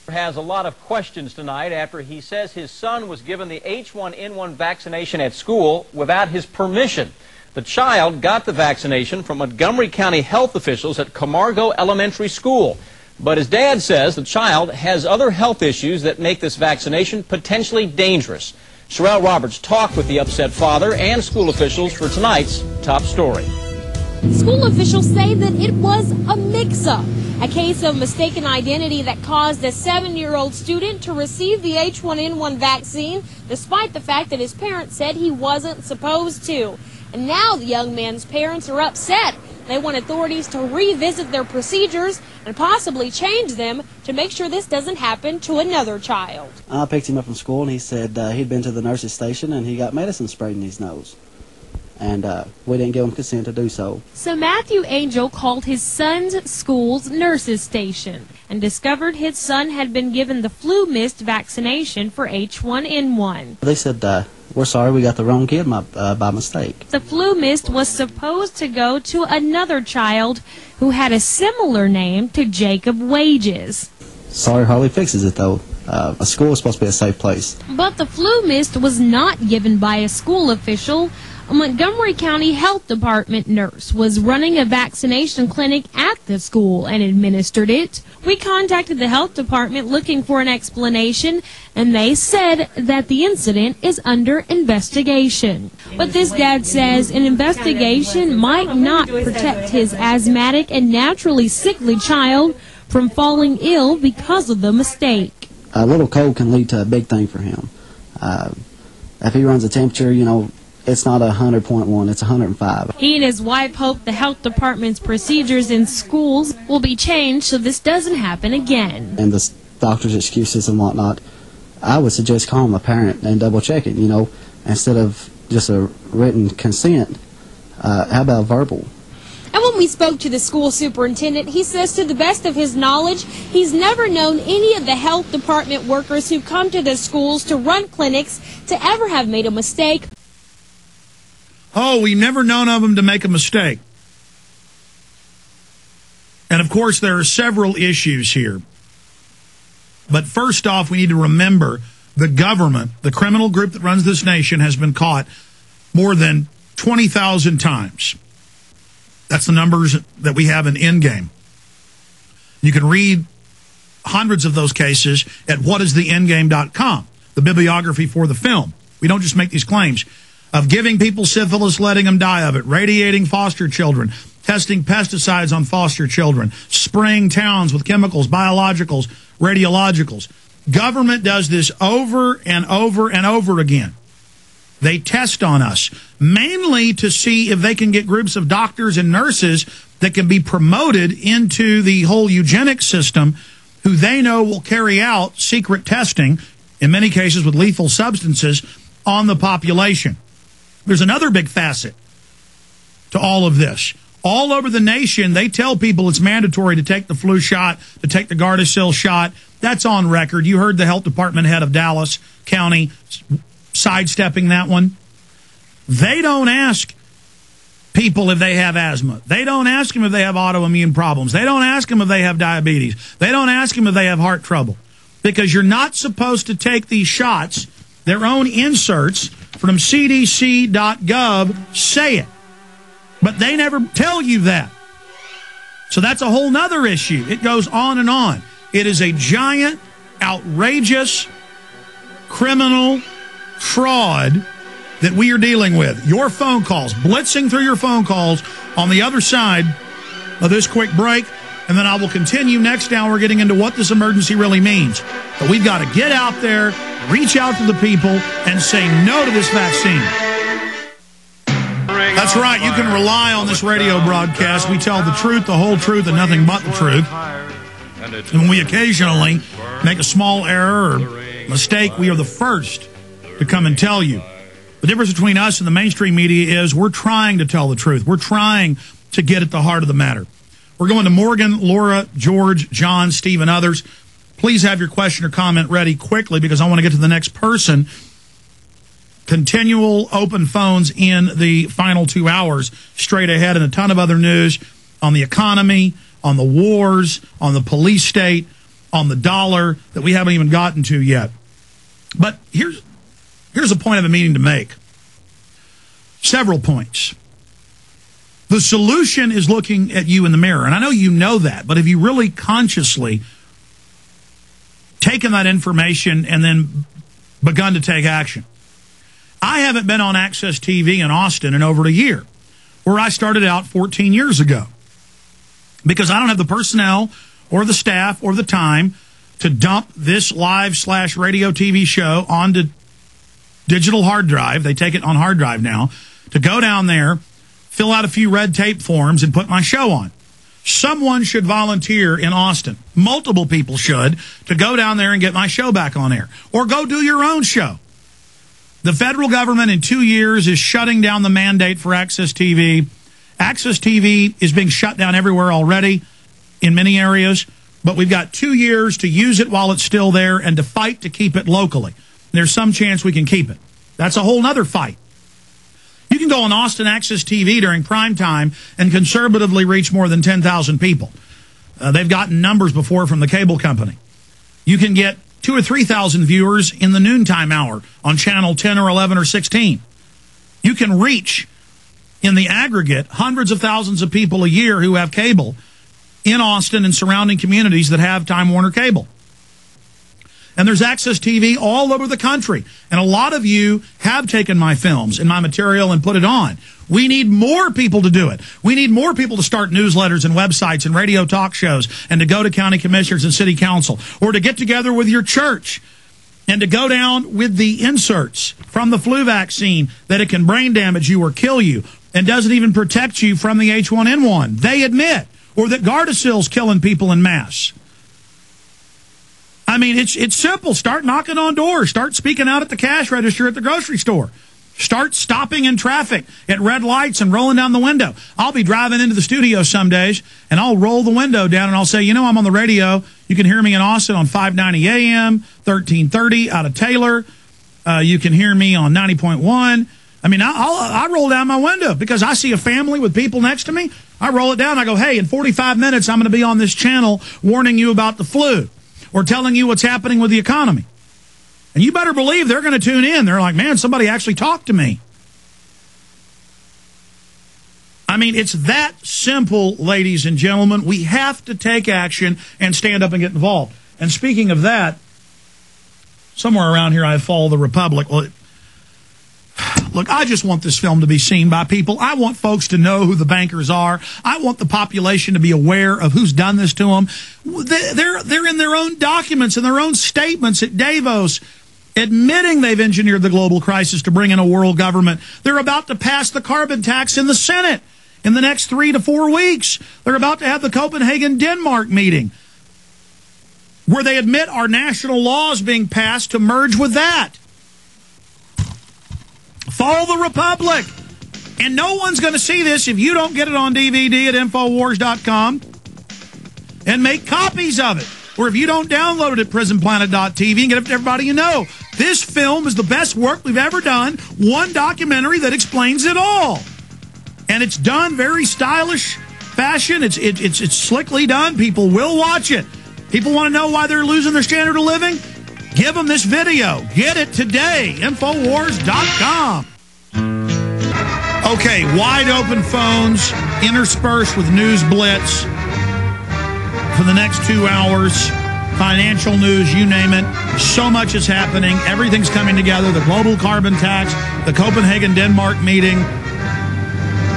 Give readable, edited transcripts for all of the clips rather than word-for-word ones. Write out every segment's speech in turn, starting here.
Has a lot of questions tonight after he says his son was given the H1N1 vaccination at school without his permission. The child got the vaccination from Montgomery County health officials at Camargo Elementary School. But his dad says the child has other health issues that make this vaccination potentially dangerous. Sherelle Roberts talked with the upset father and school officials for tonight's top story. School officials say that it was a mix-up, a case of mistaken identity that caused a 7-year-old student to receive the H1N1 vaccine despite the fact that his parents said he wasn't supposed to. And now the young man's parents are upset. They want authorities to revisit their procedures and possibly change them to make sure this doesn't happen to another child. I picked him up from school and he said he'd been to the nurse's station and he got medicine sprayed in his nose. And we didn't give him consent to do so. So Matthew Angel called his son's school's nurse's station and discovered his son had been given the flu mist vaccination for H1N1. They said, we're sorry, we got the wrong kid by mistake. The flu mist was supposed to go to another child who had a similar name to Jacob Wages. Sorry, hardly fixes it, though. A school is supposed to be a safe place. But the flu mist was not given by a school official. A Montgomery County Health Department nurse was running a vaccination clinic at the school and administered it. We contacted the health department looking for an explanation, and they said that the incident is under investigation. But this dad says an investigation might not protect his asthmatic and naturally sickly child from falling ill because of the mistake. A little cold can lead to a big thing for him. If he runs a temperature, it's not 100.1, it's 105. He and his wife hope the health department's procedures in schools will be changed so this doesn't happen again. And the doctor's excuses and whatnot, I would suggest calling a parent and double check it, instead of just a written consent. How about verbal? And when we spoke to the school superintendent, he says to the best of his knowledge, he's never known any of the health department workers who come to the schools to run clinics to ever have made a mistake. Oh, we've never known of them to make a mistake. And, of course, there are several issues here. But first off, we need to remember the government, the criminal group that runs this nation, has been caught more than 20,000 times. That's the numbers that we have in Endgame. You can read hundreds of those cases at whatistheendgame.com, the bibliography for the film. We don't just make these claims. Of giving people syphilis, letting them die of it, radiating foster children, testing pesticides on foster children, spraying towns with chemicals, biologicals, radiologicals. Government does this over and over and over again. They test on us, mainly to see if they can get groups of doctors and nurses that can be promoted into the whole eugenics system, who they know will carry out secret testing, in many cases with lethal substances, on the population. There's another big facet to all of this. All over the nation, they tell people it's mandatory to take the flu shot, to take the Gardasil shot. That's on record. You heard the health department head of Dallas County sidestepping that one. They don't ask people if they have asthma. They don't ask them if they have autoimmune problems. They don't ask them if they have diabetes. They don't ask them if they have heart trouble. Because you're not supposed to take these shots. Their own inserts from cdc.gov say it. But they never tell you that. So that's a whole nother issue. It goes on and on. It is a giant, outrageous, criminal fraud that we are dealing with. Your phone calls, blitzing through your phone calls on the other side of this quick break. And then I will continue next hour getting into what this emergency really means. But we've got to get out there, reach out to the people, and say no to this vaccine. That's right. You can rely on this radio broadcast. We tell the truth, the whole truth, and nothing but the truth. And when we occasionally make a small error or mistake, we are the first to come and tell you. The difference between us and the mainstream media is we're trying to tell the truth. We're trying to get at the heart of the matter. We're going to Morgan, Laura, George, John, Steve, and others. Please have your question or comment ready quickly because I want to get to the next person. Continual open phones in the final 2 hours straight ahead, and a ton of other news on the economy, on the wars, on the police state, on the dollar that we haven't even gotten to yet. But here's a point I've been meaning to make. Several points. The solution is looking at you in the mirror. And I know you know that, but have you really consciously taken that information and then begun to take action? I haven't been on Access TV in Austin in over a year, where I started out 14 years ago, because I don't have the personnel or the staff or the time to dump this live/radio TV show onto digital hard drive. They take it on hard drive now, to go down there, fill out a few red tape forms, and put my show on. Someone should volunteer in Austin. Multiple people should, to go down there and get my show back on air. Or go do your own show. The federal government in 2 years is shutting down the mandate for Access TV. Access TV is being shut down everywhere already in many areas, but we've got 2 years to use it while it's still there and to fight to keep it locally. There's some chance we can keep it. That's a whole nother fight. You can go on Austin Access TV during prime time and conservatively reach more than 10,000 people. They've gotten numbers before from the cable company. You can get 2,000 or 3,000 viewers in the noontime hour on channel 10 or 11 or 16. You can reach, in the aggregate, hundreds of thousands of people a year who have cable in Austin and surrounding communities that have Time Warner Cable. And there's Access TV all over the country. And a lot of you have taken my films and my material and put it on. We need more people to do it. We need more people to start newsletters and websites and radio talk shows, and to go to county commissioners and city council, or to get together with your church and to go down with the inserts from the flu vaccine that it can brain damage you or kill you and doesn't even protect you from the H1N1. They admit. Or that Gardasil's killing people in mass. I mean, it's simple. Start knocking on doors. Start speaking out at the cash register at the grocery store. Start stopping in traffic at red lights and rolling down the window. I'll be driving into the studio some days, and I'll roll the window down, and I'll say, you know, I'm on the radio. You can hear me in Austin on 590 AM, 1330 out of Taylor. You can hear me on 90.1. I mean, I roll down my window because I see a family with people next to me. I roll it down. I go, hey, in 45 minutes, I'm going to be on this channel warning you about the flu or telling you what's happening with the economy. And you better believe they're going to tune in. They're like, man, somebody actually talked to me. I mean, it's that simple, ladies and gentlemen. We have to take action and stand up and get involved. And speaking of that, somewhere around here I follow the Republic. Well, look, I just want this film to be seen by people. I want folks to know who the bankers are. I want the population to be aware of who's done this to them. They're in their own documents and their own statements at Davos, admitting they've engineered the global crisis to bring in a world government. They're about to pass the carbon tax in the Senate in the next 3 to 4 weeks. They're about to have the Copenhagen, Denmark meeting, where they admit our national laws being passed to merge with that. Follow the Republic. And no one's going to see this if you don't get it on DVD at Infowars.com and make copies of it. Or if you don't download it at PrisonPlanet.tv and get it to everybody you know. This film is the best work we've ever done. One documentary that explains it all. And it's done very stylish fashion. It's slickly done. People will watch it. People want to know why they're losing their standard of living? Give them this video. Get it today. Infowars.com. Okay, wide open phones interspersed with news blitz for the next 2 hours. Financial news, you name it. So much is happening. Everything's coming together. The global carbon tax, the Copenhagen, Denmark meeting,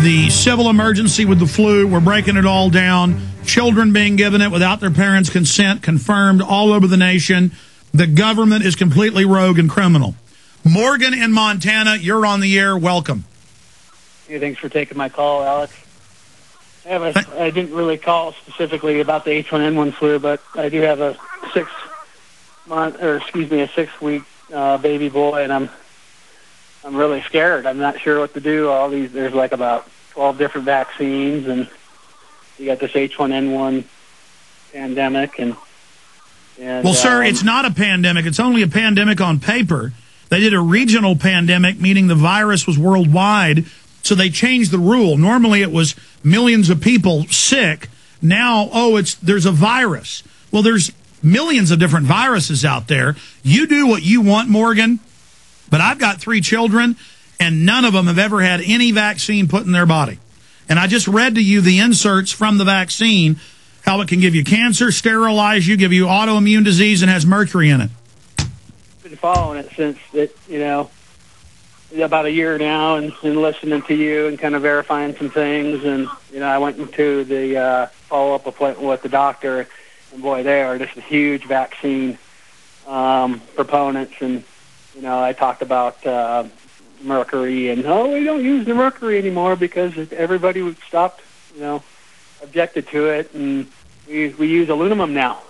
the civil emergency with the flu. We're breaking it all down. Children being given it without their parents' consent, confirmed all over the nation. The government is completely rogue and criminal. Morgan in Montana, you're on the air. Welcome. Hey, thanks for taking my call, Alex. I didn't really call specifically about the H1N1 flu, but I do have a 6-week baby boy, and I'm really scared. I'm not sure what to do. There's like about 12 different vaccines, and you got this H1N1 pandemic, and well, sir, it's not a pandemic. It's only a pandemic on paper. They did a regional pandemic, meaning the virus was worldwide, so they changed the rule. Normally it was millions of people sick. Now, there's a virus. Well, there's millions of different viruses out there. You do what you want, Morgan, but I've got 3 children, and none of them have ever had any vaccine put in their body. And I just read to you the inserts from the vaccine, how it can give you cancer, sterilize you, give you autoimmune disease, and has mercury in it. Been following it since it, about a year now, and listening to you and kind of verifying some things. And I went into the follow-up appointment with the doctor, and boy, they are just a huge vaccine proponents. And I talked about mercury, and we don't use the mercury anymore because everybody stopped, objected to it, and we use aluminum now.